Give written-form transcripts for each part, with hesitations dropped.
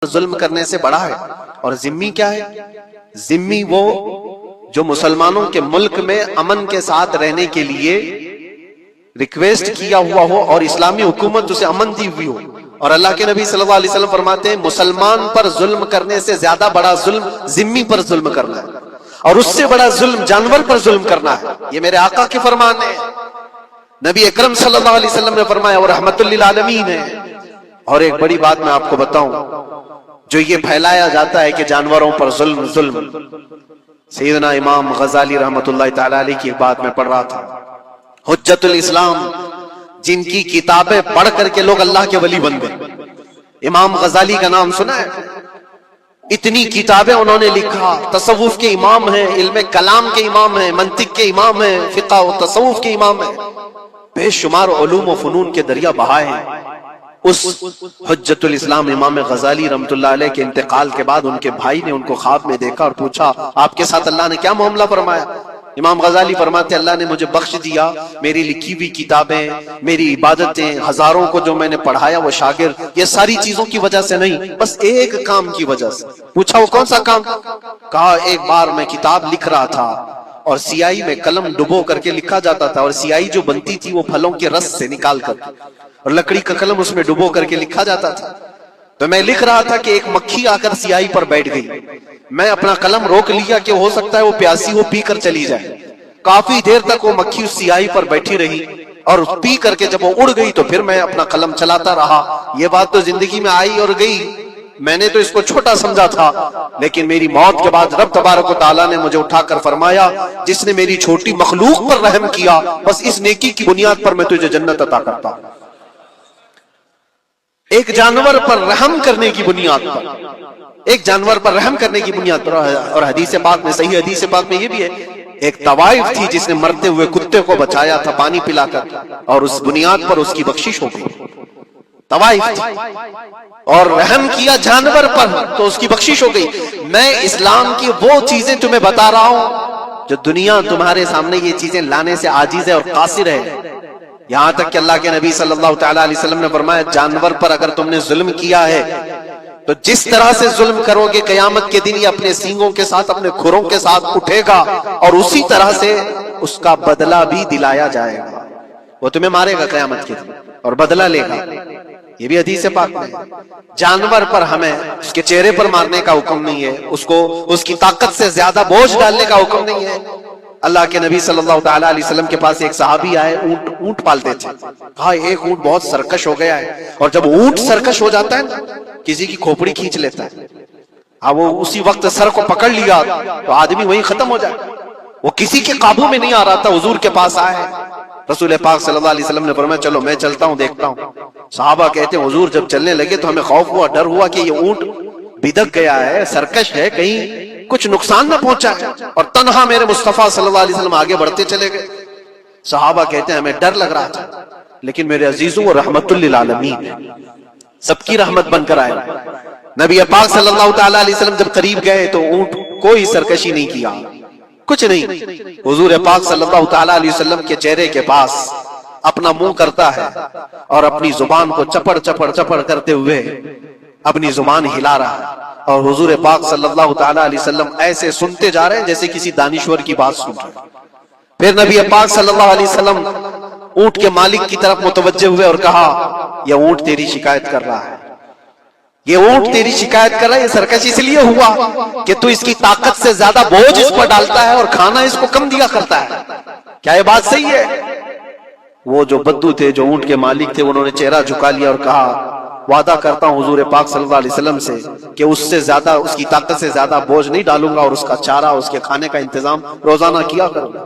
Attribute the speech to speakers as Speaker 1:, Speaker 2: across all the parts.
Speaker 1: ظلم کرنے سے بڑا ہے۔ اور ذمی کیا ہے؟ ذمی وہ جو مسلمانوں کے ملک میں امن کے ساتھ رہنے کے لیے ریکویسٹ کیا ہوا ہو اور اسلامی حکومت اسے امن دی ہوئی ہو، اور اللہ کے نبی صلی اللہ علیہ وسلم فرماتے ہیں مسلمان پر ظلم کرنے سے زیادہ بڑا ظلم ذمی پر ظلم کرنا ہے، اور اس سے بڑا ظلم جانور پر ظلم کرنا ہے۔ یہ میرے آقا کے فرمان ہے، نبی اکرم صلی اللہ علیہ وسلم نے فرمایا، اور رحمت للعالمین ہے۔ اور ایک بڑی بات میں آپ کو بتاؤں، جو یہ پھیلایا جاتا ہے کہ جانوروں پر ظلم ظلم، سیدنا امام غزالی رحمت اللہ تعالی علیہ کی بات میں پڑھ رہا تھا، حجت الاسلام، جن کی کتابیں پڑھ کر کے لوگ اللہ کے ولی بن گئے۔ امام غزالی کا نام سنا ہے؟ اتنی کتابیں انہوں نے لکھا، تصوف کے امام ہیں، علم کلام کے امام ہیں، منطق کے امام ہیں، فقہ و تصوف کے امام ہیں، بے شمار علوم و فنون کے دریا بہائے ہیں۔ اس حجت الاسلام امام غزالی رحمت اللہ علیہ کے انتقال کے بعد ان کے بھائی نے ان کو خواب میں دیکھا اور پوچھا آپ کے ساتھ اللہ نے کیا معاملہ فرمایا؟ امام غزالی فرماتے اللہ نے مجھے بخش دیا، میری لکھی ہوئی کتابیں، میری عبادتیں، ہزاروں کو جو میں نے پڑھایا وہ شاگرد، یہ ساری چیزوں کی وجہ سے نہیں، بس ایک کام کی وجہ سے۔ پوچھا وہ کون سا کام؟ کہا ایک بار میں کتاب لکھ رہا تھا اور سیاہی میں قلم ڈبو کر کے لکھا جاتا تھا، اور سیاہی جو بنتی تھی وہ پھلوں کے رس سے نکال کر، اور لکڑی کا قلم اس میں ڈبو کر کے لکھا جاتا تھا۔ تو میں لکھ رہا تھا کہ ایک مکھی آ کر سیاہی پر بیٹھ گئی، میں اپنا قلم روک لیا کہ ہو سکتا ہے وہ پیاسی ہو، پی کر چلی جائے۔ کافی دیر تک وہ مکھی اس سیاہی پر بیٹھی رہی، اور پی کر کے جب وہ اڑ گئی تو پھر میں اپنا قلم چلاتا رہا۔ یہ بات تو زندگی میں آئی اور گئی، میں نے تو اس کو چھوٹا سمجھا تھا، لیکن میری موت کے بعد رب تبارک و تعالیٰ نے مجھے اٹھا کر فرمایا جس نے میری چھوٹی مخلوق پر رحم کیا، بس اس نیکی کی بنیاد پر میں تجھے جنت عطا کرتا ہوں۔ ایک جانور پر رحم کرنے کی بنیاد پر، ایک جانور پر رحم کرنے کی بنیاد پر، اور حدیث پاک میں، صحیح حدیث پاک میں یہ بھی ہے، ایک طوائف تھی جس نے مرتے ہوئے کتے کو بچایا تھا پانی پلا کر، اور اس بنیاد پر اس کی بخشش ہو گئی۔ طوائف تھی اور رحم کیا جانور پر تو اس کی بخشش ہو گئی۔ میں اسلام کی وہ چیزیں تمہیں بتا رہا ہوں جو دنیا تمہارے سامنے یہ چیزیں لانے سے عاجز ہے اور قاصر ہے، یہاں تک کہ اللہ کے نبی صلی اللہ تعالیٰ علیہ وسلم نے فرمایا جانور پر اگر تم نے ظلم کیا ہے تو جس طرح سے ظلم کرو گے قیامت کے دن یہ اپنے سینگوں کے ساتھ، اپنے کھروں کے ساتھ اٹھے گا، اور اسی طرح سے اس کا بدلہ بھی دلایا جائے گا۔ وہ تمہیں مارے گا قیامت کے دن اور بدلہ لے گا۔ یہ بھی حدیث پاک میں۔ جانور پر ہمیں اس کے چہرے پر مارنے کا حکم نہیں ہے، اس کو اس کی طاقت سے زیادہ بوجھ ڈالنے کا حکم نہیں ہے۔ اللہ کے نبی صلی اللہ تعالیٰ علیہ وسلم کے پاس ایک صحابی آئے، اونٹ پالتے تھے، کہا ایک اونٹ بہت سرکش ہو گیا ہے، اور جب اونٹ سرکش ہو جاتا ہے نا کسی کی کھوپڑی کھینچ لیتا ہے، ہاں وہ اسی وقت سر کو پکڑ لیا تو آدمی وہیں ختم ہو جائے، وہ کسی کے قابو میں نہیں آ رہا تھا، حضور کے پاس آئے، رسول پاک صلی اللہ علیہ وسلم نے فرمایا چلو میں چلتا ہوں دیکھتا ہوں۔ صحابہ کہتے ہیں حضور جب چلنے لگے تو ہمیں خوف ہوا، ڈر ہوا کہ یہ اونٹ بدک گیا ہے، سرکش ہے، کہیں کچھ نقصان نہ پہنچا ہے، اور تنہا میرے مصطفیٰ صلی اللہ علیہ وسلم آگے بڑھتے چلے گئے۔ صحابہ کہتے ہیں ہمیں ڈر لگ رہا تھا، لیکن میرے عزیزوں وہ رحمت للعالمین ہے، سب کی رحمت بن کر آئے۔ نبی پاک صلی اللہ تعالیٰ علیہ وسلم جب قریب گئے تو اونٹ کوئی سرکشی نہیں کیا، کچھ نہیں۔ حضور پاک صلی اللہ تعالیٰ علیہ وسلم کے چہرے کے پاس اپنا منہ کرتا ہے اور اپنی زبان کو چپڑ چپڑ چپڑ کرتے ہوئے اپنی زبان ہلا رہا ہے، اور حضور پاک صلی اللہ تعالیٰ علیہ وسلم ایسے سنتے جا رہے ہیں جیسے کسی دانشور کی بات سن رہے ہیں۔ پھر نبی پاک صلی اللہ علیہ وسلم اونٹ کے مالک کی طرف متوجہ ہوئے اور کہا یہ اونٹ تیری شکایت کر رہا ہے، یہ اونٹ تیری شکایت کر رہا ہے، یہ سرکش اس لیے ہوا کہ تو اس کی طاقت سے زیادہ بوجھ اس پر ڈالتا ہے اور کھانا اس کو کم دیا کرتا ہے۔ کیا یہ بات صحیح ہے؟ وہ جو بدو تھے، جو اونٹ کے مالک تھے، انہوں نے چہرہ جھکا لیا اور کہا وعدہ کرتا ہوں حضور پاک صلی اللہ علیہ وسلم سے کہ اس سے زیادہ، اس کی طاقت سے زیادہ بوجھ نہیں ڈالوں گا، اور اس کا چارہ، اس کے کھانے کا انتظام روزانہ کیا کروں گا۔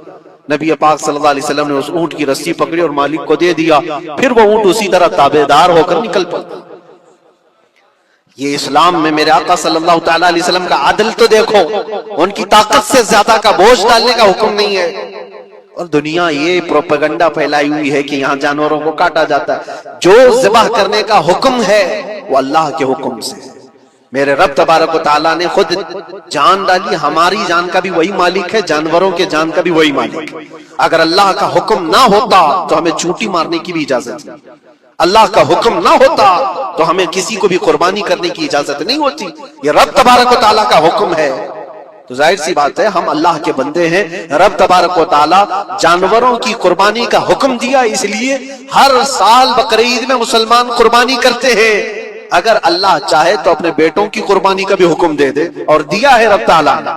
Speaker 1: نبی پاک صلی اللہ علیہ وسلم نے اس اونٹ کی رسی پکڑی اور مالک کو دے دیا، پھر وہ اونٹ اسی طرح تابعدار ہو کر نکل پڑا۔ یہ اسلام میں میرے آقا صلی اللہ تعالیٰ علیہ وسلم کا عدل تو دیکھو، ان کی طاقت سے زیادہ کا بوجھ ڈالنے کا حکم نہیں ہے۔ اور دنیا یہ پروپیگنڈا پھیلائی ہوئی ہے کہ یہاں جانوروں کو کاٹا جاتا ہے، جو ذبح کرنے کا حکم ہے وہ اللہ کے حکم سے ہے۔ میرے رب تبارک و تعالیٰ نے خود جان ڈالی، ہماری جان کا بھی وہی مالک ہے، جانوروں کے جان کا بھی وہی مالک ہے۔ اگر اللہ کا حکم نہ ہوتا تو ہمیں چونٹی مارنے کی بھی اجازت ہے، اللہ کا حکم نہ ہوتا تو ہمیں کسی کو بھی قربانی کرنے کی اجازت نہیں ہوتی. یہ رب تبارک و تعالیٰ کا حکم ہے. تو ظاہر سی بات ہے ہم اللہ کے بندے ہیں. رب تبارک و تعالیٰ جانوروں کی قربانی کا حکم دیا, اس لیے ہر سال بقرعید میں مسلمان قربانی کرتے ہیں. اگر اللہ چاہے تو اپنے بیٹوں کی قربانی کا بھی حکم دے دے, اور دیا ہے رب تعالیٰ نے,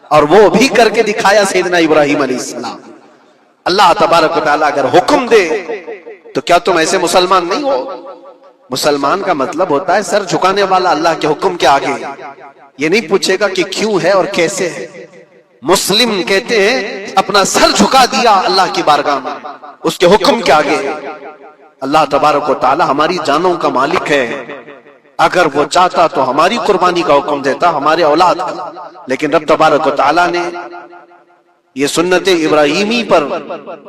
Speaker 1: اور وہ بھی کر کے دکھایا سیدنا ابراہیم علیہ السلام. اللہ تبارک و تعالیٰ اگر حکم دے تو کیا تم ایسے مسلمان نہیں ہو؟ مسلمان کا مطلب ہوتا ہے سر جھکانے والا اللہ کے حکم کے آگے. یہ نہیں پوچھے گا کہ کیوں ہے اور کیسے ہے. مسلم کہتے ہیں اپنا سر جھکا دیا اللہ کی بارگاہ میں, اس کے حکم کے آگے. اللہ تبارک و تعالی ہماری جانوں کا مالک ہے. اگر وہ چاہتا تو ہماری قربانی کا حکم دیتا, ہمارے اولاد کا, لیکن رب تبارک و تعالی نے یہ سنت ابراہیمی پر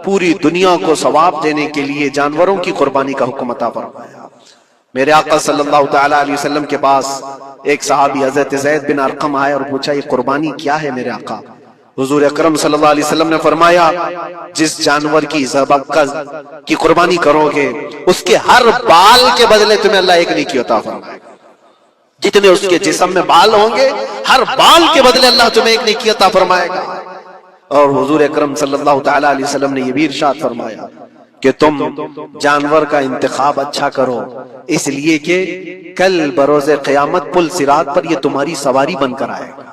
Speaker 1: پوری دنیا کو ثواب دینے کے لیے جانوروں کی قربانی کا حکم عطا فرمایا. میرے آقا صلی اللہ تعالی علیہ وسلم کے پاس ایک صحابی حضرت زید بن ارقم آئے اور پوچھا یہ قربانی کیا ہے میرے آقا؟ حضور اکرم صلی اللہ علیہ وسلم نے فرمایا جس جانور کی قربانی کرو گے اس کے ہر بال کے بدلے تمہیں اللہ ایک نیکی عطا فرمائے گا. جتنے اس کے جسم میں بال ہوں گے ہر بال کے بدلے اللہ تمہیں ایک نیکی عطا فرمائے گا. اور حضور اکرم صلی اللہ تعالی علیہ وسلم نے یہ بھی ارشاد فرمایا کہ تم جانور کا انتخاب اچھا کرو, اس لیے کہ کل بروز قیامت پل صراط پر یہ تمہاری سواری بن کر آئے گا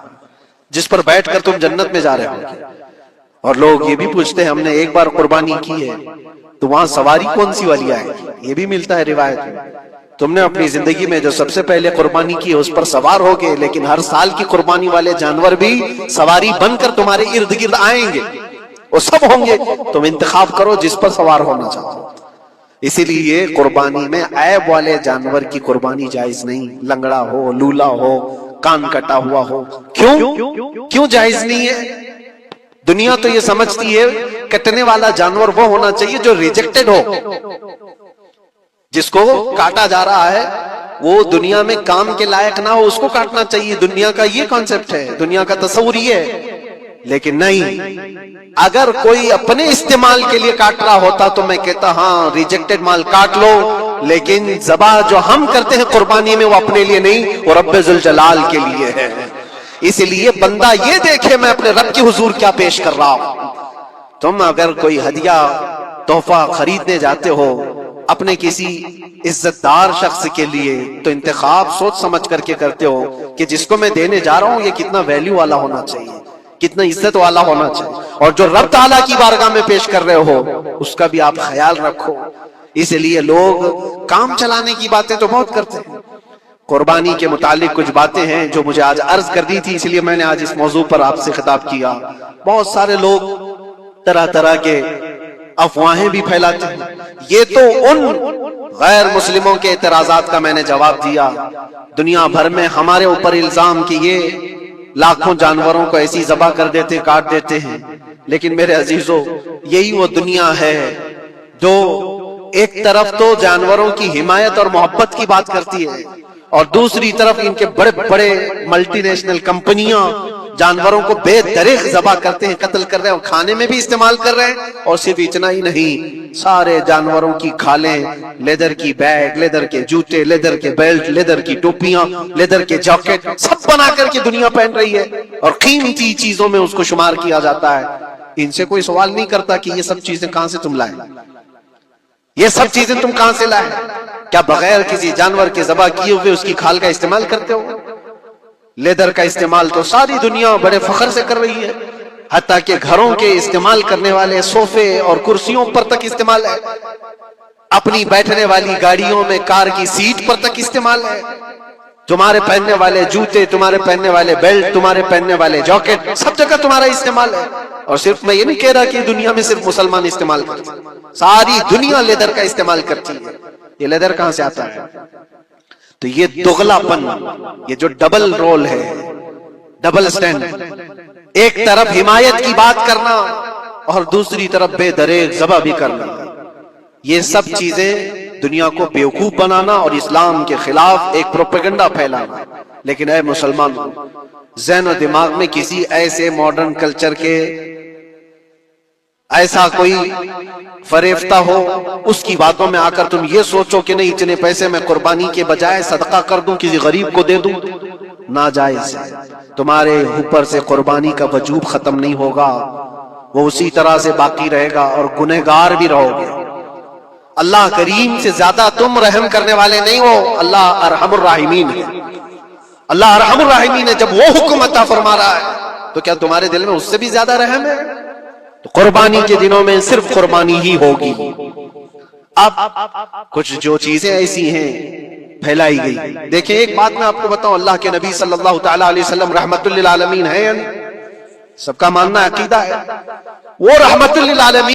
Speaker 1: جس پر بیٹھ کر تم جنت میں جا رہے ہو. اور لوگ یہ بھی پوچھتے ہیں ہم نے ایک بار قربانی کی ہے تو وہاں سواری کون سی والی آئے گی؟ یہ بھی ملتا ہے روایت میں. تم نے اپنی زندگی میں جو سب سے پہلے قربانی کی ہے اس پر سوار ہوگے, لیکن ہر سال کی قربانی والے جانور بھی سواری بن کر تمہارے ارد گرد آئیں گے, وہ سب ہوں گے. تم انتخاب کرو جس پر سوار ہونا چاہو. اسی لیے قربانی میں عیب والے جانور کی قربانی جائز نہیں. لنگڑا ہو, لولا ہو, کان کٹا ہوا ہو. کیوں جائز نہیں ہے؟ دنیا تو یہ سمجھتی ہے کٹنے والا جانور وہ ہونا چاہیے جو ریجیکٹڈ ہو, جس کو کاٹا جا رہا ہے وہ دنیا میں کام کے لائق نہ ہو, اس کو کاٹنا چاہیے. دنیا کا یہ کانسیپٹ ہے, دنیا کا تصور یہ ہے. لیکن نہیں, اگر کوئی اپنے استعمال کے لیے کاٹ رہا ہوتا تو میں کہتا ہاں ریجیکٹڈ مال کاٹ لو, لیکن ذبح جو ہم کرتے ہیں قربانی میں وہ اپنے لیے نہیں, وہ رب ذوالجلال کے لیے ہے. اس لیے بندہ یہ دیکھے میں اپنے رب کی حضور کیا پیش کر رہا ہوں. تم اگر کوئی ہدیہ تحفہ خریدنے جاتے ہو اپنے کسی عزت دار شخص کے لیے تو انتخاب سوچ سمجھ کر کے کرتے ہو کہ جس کو میں دینے جا رہا ہوں یہ کتنا ویلیو والا ہونا چاہیے, کتنا عزت والا ہونا چاہیے, اور جو رب تعالیٰ کی بارگاہ میں پیش کر رہے ہو اس کا بھی آپ خیال رکھو. اس لیے لوگ کام چلانے کی باتیں تو بہت کرتے ہیں. قربانی کے متعلق کچھ باتیں ہیں جو مجھے آج عرض کر دی تھی, اس لیے میں نے آج اس موضوع پر آپ سے خطاب کیا. بہت سارے لوگ طرح طرح کے افواہیں بھی پھیلاتے ہیں. یہ تو ان غیر مسلموں کے اعتراضات کا میں نے جواب دیا. دنیا بھر میں ہمارے اوپر الزام کہ یہ لاکھوں جانوروں کو ایسی ذبح کر دیتے, کاٹ دیتے ہیں. لیکن میرے عزیزو, یہی وہ دنیا ہے جو ایک طرف تو جانوروں کی حمایت اور محبت کی بات کرتی ہے اور دوسری طرف ان کے بڑے بڑے ملٹی نیشنل کمپنیاں جانوروں کو بے دریغ ذبح کرتے ہیں, قتل کر رہے ہیں اور کھانے میں بھی استعمال کر رہے ہیں. اور صرف اتنا ہی نہیں, سارے جانوروں کی کھالیں, لیدر کی بیگ, لیدر کے جوتے, لیدر کے بیلٹ, لیدر کی ٹوپیاں, لیدر کے جاکٹ سب بنا کر کے دنیا پہن رہی ہے اور قیمتی چیزوں میں اس کو شمار کیا جاتا ہے. ان سے کوئی سوال نہیں کرتا کہ یہ سب چیزیں کہاں سے تم لائے, یہ سب چیزیں تم کہاں سے لائے؟ کیا بغیر کسی جانور کے ذبح کیے ہوئے اس کی کھال کا استعمال کرتے ہو؟ لیدر کا استعمال تو ساری دنیا بڑے فخر سے کر رہی ہے, حتیٰ کہ گھروں کے استعمال کرنے والے صوفے اور کرسیوں پر تک استعمال ہے, اپنی بیٹھنے والی گاڑیوں میں کار کی سیٹ پر تک استعمال ہے. تمہارے پہننے والے جوتے, تمہارے پہننے والے بیلٹ, تمہارے پہننے والے جاکٹ, سب جگہ تمہارا استعمال ہے. اور صرف میں یہ نہیں کہہ رہا کہ دنیا میں صرف مسلمان استعمال کرتے ہیں, ساری دنیا لیدر کا استعمال کرتی ہے. یہ لیدر کہاں سے آتا ہے؟ تو یہ دغلا پن, یہ جو ڈبل رول ہے, ڈبل سٹینڈ, ایک طرف حمایت کی بات کرنا اور دوسری طرف بے دریغ ذبح بھی کرنا, یہ سب چیزیں دنیا کو بیوقوف بنانا اور اسلام کے خلاف ایک پروپیگنڈا پھیلانا. لیکن اے مسلمان, ذہن و دماغ میں کسی ایسے ماڈرن کلچر کے ایسا کوئی فریفتہ ہو اس کی باتوں میں آ کر تم یہ سوچو کہ نہیں اتنے پیسے میں قربانی کے بجائے صدقہ کر دوں کسی غریب کو دے دوں، ناجائز ہے۔ تمہارے اوپر سے قربانی کا وجوب ختم نہیں ہوگا، وہ اسی طرح سے باقی رہے گا اور گنہگار بھی رہو گے۔ اللہ کریم سے زیادہ تم رحم کرنے والے نہیں ہو، اللہ ارحم الراحمین ہے۔ اللہ ارحم الراحمین ہے، جب وہ حکم عطا فرما رہا ہے تو کیا تمہارے دل میں اس سے بھی زیادہ رحم ہے؟ تو قربانی کے دنوں میں صرف قربانی ہی ہوگی۔ اب کچھ جو چیزیں ایسی ہیں پھیلائی گئی، دیکھیں ایک بات میں آپ کو بتاؤں، اللہ کے نبی صلی اللہ تعالی علیہ وسلم رحمت للعالمین ہے، سب کا ماننا عقیدہ ہے، وہ رحمت للعالمین